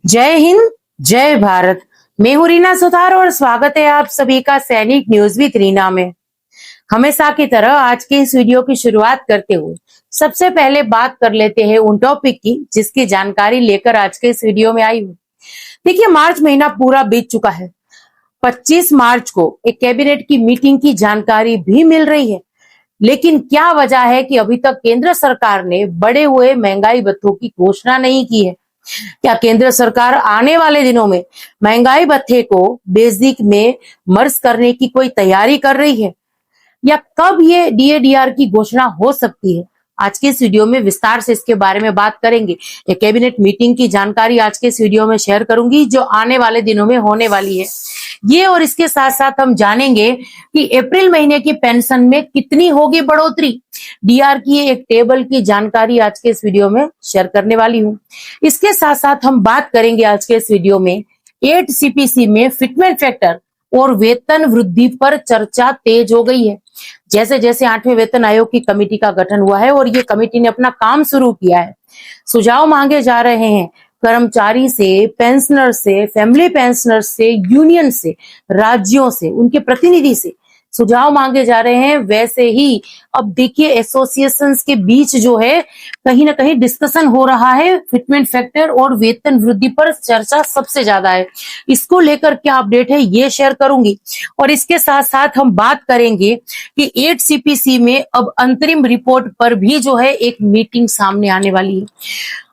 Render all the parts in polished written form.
जय हिंद, जय भारत। मैं हूं रीना सुथार और स्वागत है आप सभी का सैनिक न्यूज विद रीना में। हमेशा की तरह आज के इस वीडियो की शुरुआत करते हुए सबसे पहले बात कर लेते हैं उन टॉपिक की जिसकी जानकारी लेकर आज के इस वीडियो में आई हूँ। देखिए, मार्च महीना पूरा बीत चुका है। 25 मार्च को एक कैबिनेट की मीटिंग की जानकारी भी मिल रही है, लेकिन क्या वजह है कि अभी तक केंद्र सरकार ने बढ़े हुए महंगाई भत्तों की घोषणा नहीं की है। क्या केंद्र सरकार आने वाले दिनों में महंगाई भत्ते को बेसिक में मर्ज करने की कोई तैयारी कर रही है, या कब ये डीएडीआर की घोषणा हो सकती है? आज के इस वीडियो में विस्तार से इसके बारे में बात करेंगे। एक कैबिनेट मीटिंग की जानकारी आज के इस वीडियो में शेयर करूंगी जो आने वाले दिनों में होने वाली है। ये और इसके साथ साथ हम जानेंगे कि अप्रैल महीने की पेंशन में कितनी होगी बढ़ोतरी। डीआर की एक टेबल की जानकारी आज के इस वीडियो में शेयर करने वाली हूं। इसके साथ साथ हम बात करेंगे आज के इस वीडियो में 8 सीपीसी में फिटमेंट फैक्टर और वेतन वृद्धि पर चर्चा तेज हो गई है। जैसे जैसे 8वें वेतन आयोग की कमेटी का गठन हुआ है और ये कमेटी ने अपना काम शुरू किया है, सुझाव मांगे जा रहे हैं कर्मचारी से, पेंशनर से, फैमिली पेंशनर से, यूनियन से, राज्यों से, उनके प्रतिनिधि से सुझाव मांगे जा रहे हैं। वैसे ही अब देखिए, एसोसिएशंस के बीच जो है कहीं ना कहीं डिस्कशन हो रहा है। फिटमेंट फैक्टर और वेतन वृद्धि पर चर्चा सबसे ज्यादा है। इसको लेकर क्या अपडेट है ये शेयर करूंगी। और इसके साथ साथ हम बात करेंगे कि 8 सीपीसी में अब अंतरिम रिपोर्ट पर भी जो है एक मीटिंग सामने आने वाली है।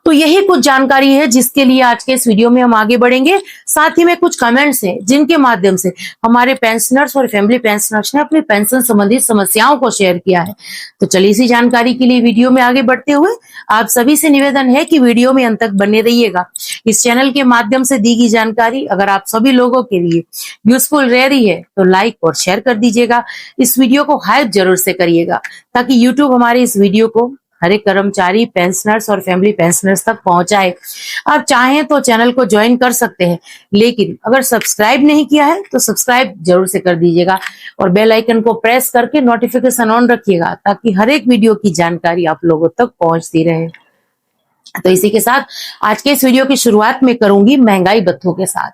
तो यही कुछ जानकारी है जिसके लिए आज के इस वीडियो में हम आगे बढ़ेंगे। साथ ही में कुछ कमेंट्स हैं जिनके माध्यम से हमारे पेंशनर्स और फैमिली पेंशनर्स ने अपनी पेंशन संबंधित समस्याओं को शेयर किया है। तो चलिए इसी जानकारी के लिए वीडियो में आगे बढ़ते हुए आप सभी से निवेदन है कि वीडियो में अंत तक बने रहिएगा। इस चैनल के माध्यम से दी गई जानकारी अगर आप सभी लोगों के लिए यूजफुल रह रही है तो लाइक और शेयर कर दीजिएगा। इस वीडियो को हाइप जरूर से करिएगा ताकि यूट्यूब हमारे इस वीडियो को हर एक कर्मचारी, पेंशनर्स और फैमिली पेंशनर्स तक पहुंचाए। आप चाहें तो चैनल को ज्वाइन कर सकते हैं, लेकिन अगर सब्सक्राइब नहीं किया है तो सब्सक्राइब जरूर से कर दीजिएगा और बेल आइकन को प्रेस करके नोटिफिकेशन ऑन रखिएगा ताकि हर एक वीडियो की जानकारी आप लोगों तक पहुंचती रहे। तो इसी के साथ आज के इस वीडियो की शुरुआत में करूंगी महंगाई भत्तों के साथ।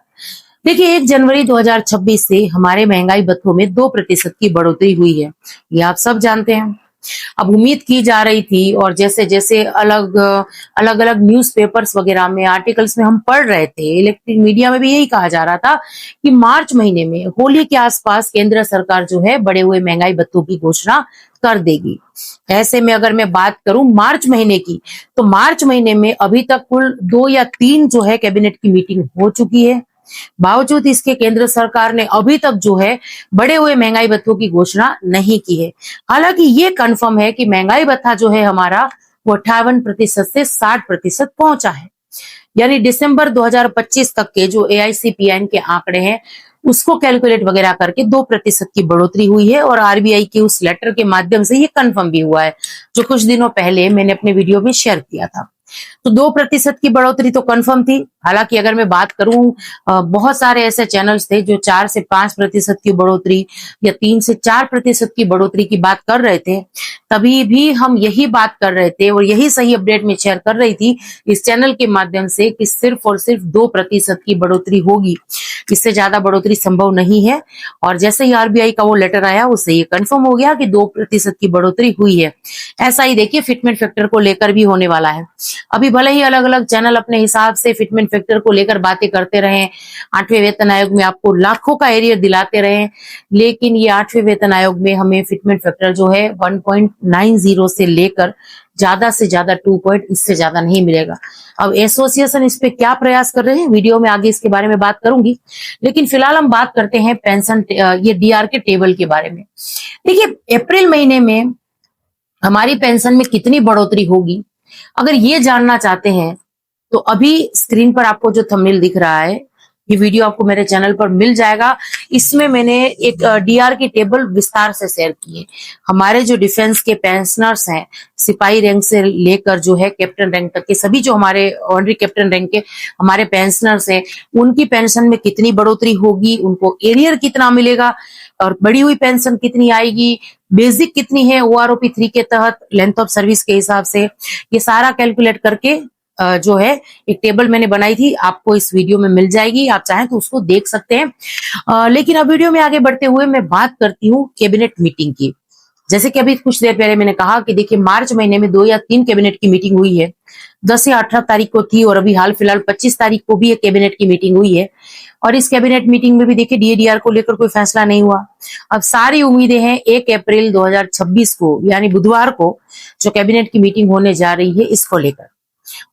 देखिए, 1 जनवरी 2026 से हमारे महंगाई भत्तों में 2% की बढ़ोतरी हुई है, ये आप सब जानते हैं। अब उम्मीद की जा रही थी और जैसे जैसे अलग अलग न्यूज़पेपर्स वगैरह में, आर्टिकल्स में हम पढ़ रहे थे, इलेक्ट्रिक मीडिया में भी यही कहा जा रहा था कि मार्च महीने में होली के आसपास केंद्र सरकार जो है बढ़े हुए महंगाई भत्तों की घोषणा कर देगी। ऐसे में अगर मैं बात करूं मार्च महीने की, तो मार्च महीने में अभी तक कुल 2 या 3 जो है कैबिनेट की मीटिंग हो चुकी है। बावजूद इसके केंद्र सरकार ने अभी तक जो है बढ़े हुए महंगाई भत्तों की घोषणा नहीं की है। हालांकि ये कंफर्म है कि महंगाई भत्ता जो है हमारा वो 58% से 60% पहुंचा है। यानी दिसंबर 2025 तक के जो AICPN के आंकड़े हैं उसको कैलकुलेट वगैरह करके 2% की बढ़ोतरी हुई है और आरबीआई के उस लेटर के माध्यम से ये कंफर्म भी हुआ है जो कुछ दिनों पहले मैंने अपने वीडियो में शेयर किया था। तो 2% की बढ़ोतरी तो कंफर्म थी। हालांकि अगर मैं बात करूं, बहुत सारे ऐसे चैनल्स थे जो 4 से 5% की बढ़ोतरी या 3 से 4% की बढ़ोतरी की बात कर रहे थे। तभी भी हम यही बात कर रहे थे और यही सही अपडेट में शेयर कर रही थी इस चैनल के माध्यम से कि सिर्फ और सिर्फ 2% की बढ़ोतरी होगी, इससे ज्यादा बढ़ोतरी संभव नहीं है। और जैसे ही आरबीआई का वो लेटर आया उससे ये कंफर्म हो गया कि 2% की बढ़ोतरी हुई है। ऐसा ही देखिए फिटमेंट फैक्टर को लेकर भी होने वाला है। अभी भले ही अलग अलग चैनल अपने हिसाब से फिटमेंट फैक्टर को लेकर बातें करते रहे, 8वें वेतन आयोग में आपको लाखों का एरियर दिलाते रहे, लेकिन ये 8वें वेतन आयोग में हमें फिटमेंट फैक्टर जो है 1.90 से लेकर ज्यादा से ज्यादा 2 पॉइंट, इससे ज्यादा नहीं मिलेगा। अब एसोसिएशन इस पे क्या प्रयास कर रहे हैं, वीडियो में आगे इसके बारे में बात करूंगी, लेकिन फिलहाल हम बात करते हैं पेंशन ये डीआर के टेबल के बारे में। देखिए, अप्रैल महीने में हमारी पेंशन में कितनी बढ़ोतरी होगी, अगर ये जानना चाहते हैं तो अभी स्क्रीन पर आपको जो थंबनेल दिख रहा है ये वीडियो आपको मेरे चैनल पर मिल जाएगा। इसमें मैंने एक डीआर की टेबल विस्तार से शेयर की है। हमारे जो डिफेंस के पेंशनर्स हैं, सिपाही रैंक से लेकर जो है कैप्टन रैंक तक के सभी जो हमारे ऑनरी कैप्टन रैंक के हमारे पेंशनर्स हैं, उनकी पेंशन में कितनी बढ़ोतरी होगी, उनको एरियर कितना मिलेगा और बढ़ी हुई पेंशन कितनी आएगी, बेसिक कितनी है OROP 3 के तहत लेंथ ऑफ सर्विस के हिसाब से, ये सारा कैलकुलेट करके जो है एक टेबल मैंने बनाई थी, आपको इस वीडियो में मिल जाएगी, आप चाहें तो उसको देख सकते हैं। लेकिन अब वीडियो में आगे बढ़ते हुए मैं बात करती हूँ कैबिनेट मीटिंग की। जैसे कि अभी कुछ देर पहले मैंने कहा कि देखिए मार्च महीने में 2 या 3 कैबिनेट की मीटिंग हुई है, 10 या 18 तारीख को थी और अभी हाल फिलहाल 25 तारीख को भी एक कैबिनेट की मीटिंग हुई है। और इस कैबिनेट मीटिंग में भी देखिए डीएडीआर को लेकर कोई फैसला नहीं हुआ। अब सारी उम्मीदें हैं 1 अप्रैल 2026 को यानी बुधवार को जो कैबिनेट की मीटिंग होने जा रही है इसको लेकर।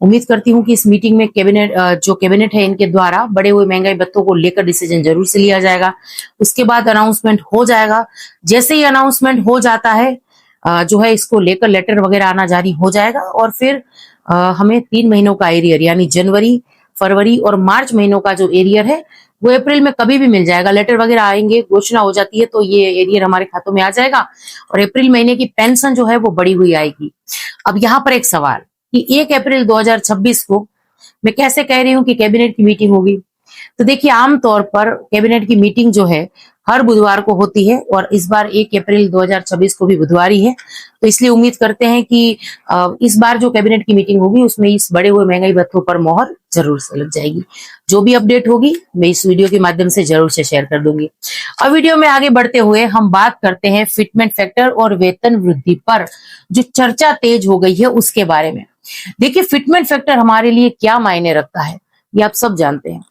उम्मीद करती हूँ कि इस मीटिंग में जो कैबिनेट है इनके द्वारा बढ़े हुए महंगाई भत्तों को लेकर डिसीजन जरूर से लिया जाएगा। उसके बाद अनाउंसमेंट हो जाएगा। जैसे ही अनाउंसमेंट हो जाता है जो है इसको लेकर लेटर वगैरह आना जारी हो जाएगा और फिर हमें 3 महीनों का एरियर यानी जनवरी, फरवरी और मार्च महीनों का जो एरियर है वो अप्रैल में कभी भी मिल जाएगा। लेटर वगैरह आएंगे, घोषणा हो जाती है तो ये एरियर हमारे खातों में आ जाएगा और अप्रैल महीने की पेंशन जो है वो बढ़ी हुई आएगी। अब यहाँ पर एक सवाल कि 1 अप्रैल 2026 को मैं कैसे कह रही हूँ कि कैबिनेट की मीटिंग होगी। तो देखिए आमतौर पर कैबिनेट की मीटिंग जो है हर बुधवार को होती है और इस बार 1 अप्रैल 2026 को भी बुधवार ही है, तो इसलिए उम्मीद करते हैं कि इस बार जो कैबिनेट की मीटिंग होगी उसमें इस बढ़े हुए महंगाई भत्तों पर मोहर जरूर से लग जाएगी। जो भी अपडेट होगी मैं इस वीडियो के माध्यम से जरूर से शेयर कर दूंगी। अब वीडियो में आगे बढ़ते हुए हम बात करते हैं फिटमेंट फैक्टर और वेतन वृद्धि पर जो चर्चा तेज हो गई है उसके बारे में। देखिए फिटमेंट फैक्टर हमारे लिए क्या मायने रखता है ये आप सब जानते हैं।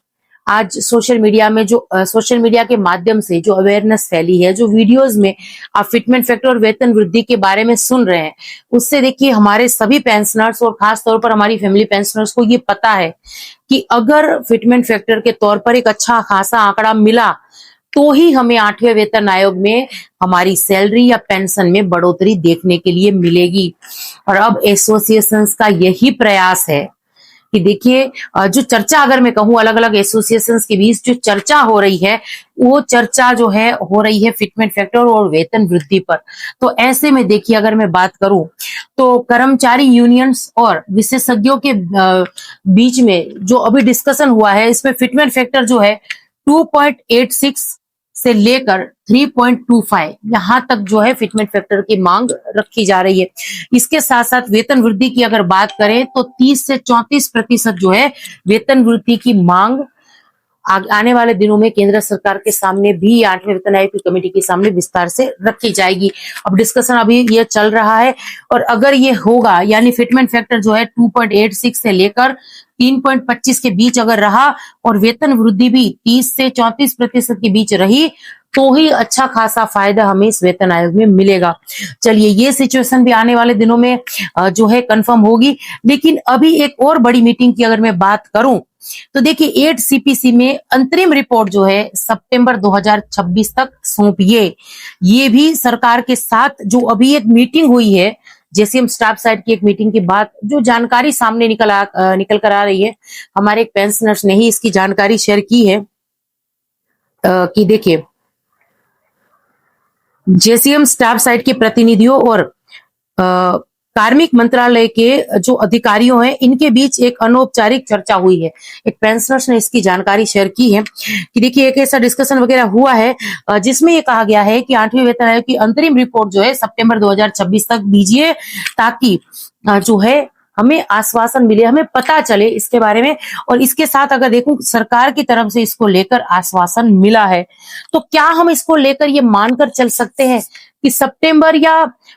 आज सोशल मीडिया में जो सोशल मीडिया के माध्यम से जो अवेयरनेस फैली है, जो वीडियोस में आप फिटमेंट फैक्टर और वेतन वृद्धि के बारे में सुन रहे हैं, उससे देखिए हमारे सभी पेंशनर्स और खास तौर पर हमारी फैमिली पेंशनर्स को ये पता है कि अगर फिटमेंट फैक्टर के तौर पर एक अच्छा खासा आंकड़ा मिला तो ही हमें 8वें वेतन आयोग में हमारी सैलरी या पेंशन में बढ़ोतरी देखने के लिए मिलेगी। और अब एसोसिएशंस का यही प्रयास है कि देखिए जो चर्चा अगर मैं कहूँ अलग अलग एसोसिएशंस के बीच जो चर्चा हो रही है वो चर्चा जो है हो रही है फिटमेंट फैक्टर और वेतन वृद्धि पर। तो ऐसे में देखिए अगर मैं बात करूं तो कर्मचारी यूनियंस और विशेषज्ञों के बीच में जो अभी डिस्कशन हुआ है इसमें फिटमेंट फैक्टर जो है 2.86 से लेकर 3.25 यहाँ तक जो है फिटमेंट फैक्टर की मांग रखी जा रही है। इसके साथ साथ वेतन वृद्धि की अगर बात करें तो 30 से 34% जो है वेतन वृद्धि की मांग आने वाले दिनों में केंद्र सरकार के सामने भी 8वें वेतन आयोग की कमेटी के सामने विस्तार से रखी जाएगी। अब डिस्कशन अभी ये चल रहा है और अगर ये होगा यानी फिटमेंट फैक्टर जो है 2.86 से लेकर 3.25 के बीच अगर रहा और वेतन वृद्धि भी 30 से 34% के बीच रही तो ही अच्छा खासा फायदा हमें इस वेतन आयोग में मिलेगा। चलिए ये सिचुएशन भी आने वाले दिनों में जो है कंफर्म होगी। लेकिन अभी एक और बड़ी मीटिंग की अगर मैं बात करूं तो देखिए 8 सीपीसी में अंतरिम रिपोर्ट जो है सितंबर 2026 तक सौंपिए। ये भी सरकार के साथ जो अभी एक मीटिंग हुई है जेसीएम स्टाफ साइड की एक मीटिंग के बाद जो जानकारी सामने निकल कर आ रही है, हमारे एक पेंशनर्स ने ही इसकी जानकारी शेयर की है कि देखिए जेसीएम स्टाफ साइड के प्रतिनिधियों और कार्मिक मंत्रालय के जो अधिकारियों हैं इनके बीच एक अनौपचारिक चर्चा हुई है। एक पेंशनर्स ने इसकी जानकारी शेयर की है कि देखिए एक ऐसा डिस्कशन वगैरह हुआ है जिसमें ये कहा गया है कि 8वें वेतन आयोग की अंतरिम रिपोर्ट जो है सितंबर 2026 तक दीजिए ताकि जो है हमें आश्वासन मिले, हमें पता चले इसके बारे में। और इसके साथ अगर देखूं सरकार की तरफ से इसको लेकर आश्वासन मिला है तो क्या हम इसको लेकर ये मानकर चल सकते हैं कि सितंबर या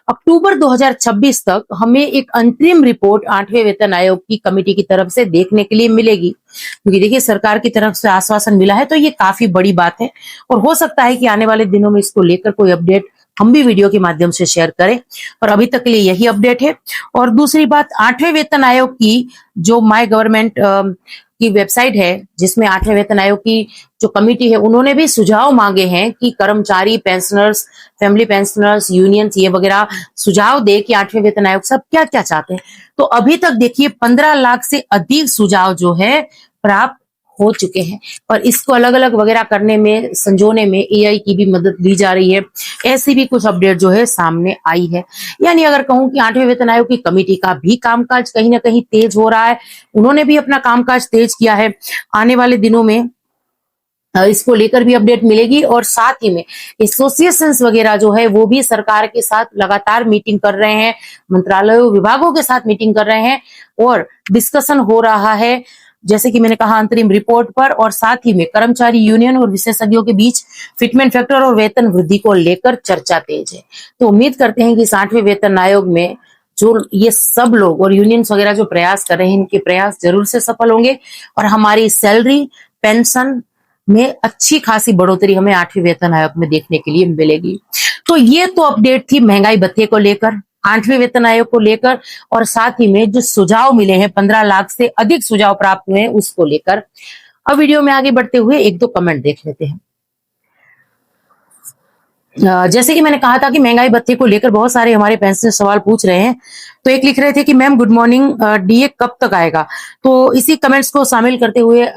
अक्टूबर 2026 तक हमें एक अंतरिम रिपोर्ट 8वें वेतन आयोग की कमेटी की तरफ से देखने के लिए मिलेगी। क्योंकि देखिए सरकार की तरफ से आश्वासन मिला है तो ये काफी बड़ी बात है और हो सकता है कि आने वाले दिनों में इसको लेकर कोई अपडेट हम भी वीडियो के माध्यम से शेयर करें। और अभी तक के लिए यही अपडेट है। और दूसरी बात 8वें वेतन आयोग की जो माय गवर्नमेंट की वेबसाइट है जिसमें 8वें वेतन आयोग की जो कमेटी है उन्होंने भी सुझाव मांगे हैं कि कर्मचारी पेंशनर्स, फैमिली पेंशनर्स, यूनियंस ये वगैरह सुझाव दे कि 8वें वेतन आयोग सब क्या क्या चाहते हैं। तो अभी तक देखिए 15 लाख से अधिक सुझाव जो है प्राप्त हो चुके हैं और इसको अलग अलग वगैरह करने में संजोने में एआई की भी मदद ली जा रही है। ऐसी भी कुछ अपडेट जो है सामने आई है। यानी अगर कहूं कि 8वें वेतन आयोग की कमेटी का भी कामकाज कहीं ना कहीं तेज हो रहा है, उन्होंने भी अपना कामकाज तेज किया है। आने वाले दिनों में इसको लेकर भी अपडेट मिलेगी। और साथ ही में एसोसिएशंस वगैरह जो है वो भी सरकार के साथ लगातार मीटिंग कर रहे हैं, मंत्रालयों विभागों के साथ मीटिंग कर रहे हैं और डिस्कशन हो रहा है, जैसे कि मैंने कहा अंतरिम रिपोर्ट पर। और साथ ही में कर्मचारी यूनियन और विशेषज्ञों के बीच फिटमेंट फैक्टर और वेतन वृद्धि को लेकर चर्चा तेज है। तो उम्मीद करते हैं कि 60वें वेतन आयोग में जो ये सब लोग और यूनियंस वगैरह जो प्रयास कर रहे हैं, इनके प्रयास जरूर से सफल होंगे और हमारी सैलरी, पेंशन में अच्छी खासी बढ़ोतरी हमें 8वें वेतन आयोग में देखने के लिए मिलेगी। तो ये तो अपडेट थी महंगाई भत्ते को लेकर, 8वें वेतन आयोग को लेकर, और साथ ही में जो सुझाव मिले हैं, 15 लाख से अधिक सुझाव प्राप्त हुए हैं उसको लेकर। अब वीडियो में आगे बढ़ते हुए एक दो कमेंट देख लेते हैं। जैसे कि मैंने कहा था कि महंगाई भत्ते को लेकर बहुत सारे हमारे पेंशनर सवाल पूछ रहे हैं। तो एक लिख रहे थे कि मैम गुड मॉर्निंग, डीए कब तक आएगा। तो इसी कमेंट्स को शामिल करते हुए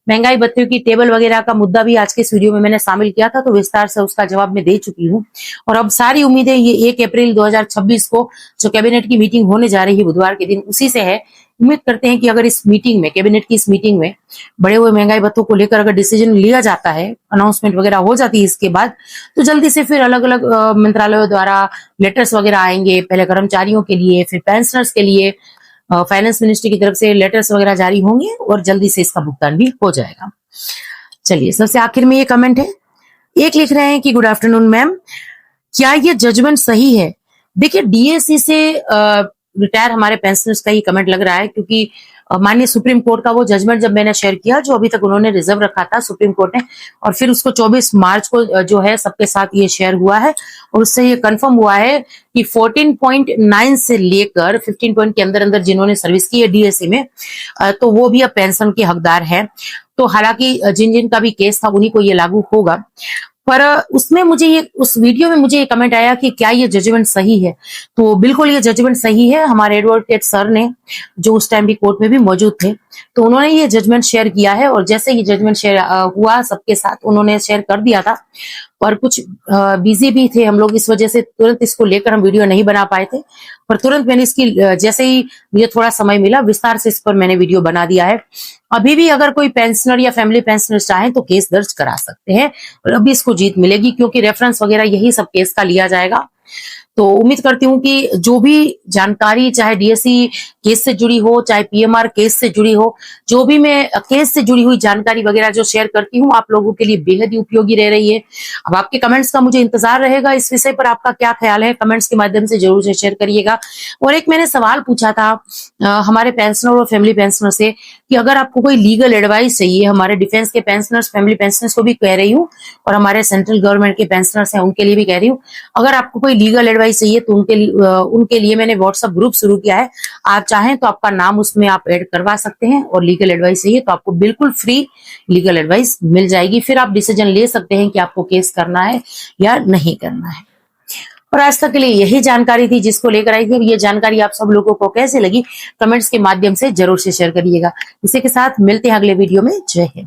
महंगाई भत्ते की टेबल वगैरह का मुद्दा भी आज के इस वीडियो में मैंने शामिल किया था, तो विस्तार से उसका जवाब मैं दे चुकी हूँ। और अब सारी उम्मीदें ये 1 अप्रैल 2026 को जो कैबिनेट की मीटिंग होने जा रही है बुधवार के दिन, उसी से है। उम्मीद करते हैं कि अगर इस मीटिंग में, कैबिनेट की इस मीटिंग में बढ़े हुए महंगाई भत्तों को लेकर अगर डिसीजन लिया जाता है, अनाउंसमेंट वगैरह हो जाती है इसके बाद, तो जल्दी से फिर अलग अलग मंत्रालयों द्वारा लेटर्स वगैरह आएंगे, पहले कर्मचारियों के लिए, फिर पेंशनर्स के लिए फाइनेंस मिनिस्ट्री की तरफ से लेटर्स वगैरह जारी होंगे और जल्दी से इसका भुगतान भी हो जाएगा। चलिए, सबसे आखिर में ये कमेंट है, एक लिख रहे हैं कि गुड आफ्टरनून मैम, क्या ये जजमेंट सही है। देखिए, डीएसी से रिटायर हमारे पेंशनर्स का ही कमेंट लग रहा है, क्योंकि माननीय सुप्रीम कोर्ट का वो जजमेंट जब मैंने शेयर किया, जो अभी तक उन्होंने रिजर्व रखा था सुप्रीम कोर्ट ने, और फिर उसको 24 मार्च को जो है सबके साथ ये शेयर हुआ है, और उससे ये कंफर्म हुआ है कि 14.9 से लेकर 15 पॉइंट के अंदर अंदर जिन्होंने सर्विस की है डीएससी में, तो वो भी अब पेंशन के हकदार है। तो हालांकि जिन जिन का भी केस था उन्हीं को ये लागू होगा, पर उसमें मुझे ये, उस वीडियो में मुझे ये कमेंट आया कि क्या ये जजमेंट सही है। तो बिल्कुल ये जजमेंट सही है। हमारे एडवोकेट सर ने, जो उस टाइम भी कोर्ट में भी मौजूद थे, तो उन्होंने ये जजमेंट शेयर किया है, और जैसे ये जजमेंट शेयर हुआ सबके साथ उन्होंने शेयर कर दिया था, और कुछ बिजी भी थे हम लोग, इस वजह से तुरंत इसको लेकर हम वीडियो नहीं बना पाए थे। पर तुरंत मैंने इसकी, जैसे ही मुझे थोड़ा समय मिला, विस्तार से इस पर मैंने वीडियो बना दिया है। अभी भी अगर कोई पेंशनर या फैमिली पेंशनर चाहे तो केस दर्ज करा सकते हैं, और अभी इसको जीत मिलेगी, क्योंकि रेफरेंस वगैरह यही सब केस का लिया जाएगा। तो उम्मीद करती हूँ कि जो भी जानकारी, चाहे डीएससी केस से जुड़ी हो, चाहे पीएमआर केस से जुड़ी हो, जो भी मैं केस से जुड़ी हुई जानकारी वगैरह जो शेयर करती हूँ, आप लोगों के लिए बेहद ही उपयोगी रह रही है। अब आपके कमेंट्स का मुझे इंतजार रहेगा। इस विषय पर आपका क्या ख्याल है, कमेंट्स के माध्यम से जरूर से शेयर करिएगा। और एक मैंने सवाल पूछा था हमारे पेंशनर और फैमिली पेंशनर से, कि अगर आपको कोई लीगल एडवाइस चाहिए, हमारे डिफेंस के पेंशनर्स, फैमिली पेंशनर्स को भी कह रही हूँ, और हमारे सेंट्रल गवर्नमेंट के पेंशनर्स हैं उनके लिए भी कह रही हूँ, अगर आपको कोई लीगल एडवाइस चाहिए तो उनके लिए मैंने व्हाट्सएप ग्रुप शुरू किया है। आप चाहें तो आपका नाम उसमें आप ऐड करवा सकते हैं, और लीगल एडवाइस चाहिए तो आपको बिल्कुल फ्री लीगल एडवाइस मिल जाएगी। फिर आप डिसीजन ले सकते हैं कि आपको केस करना है या नहीं करना है। और आज तक के लिए यही जानकारी थी जिसको लेकर आई थी। ये जानकारी आप सब लोगों को कैसे लगी, कमेंट्स के माध्यम से जरूर से शेयर करिएगा। इसी के साथ मिलते हैं अगले वीडियो में। जय हिंद।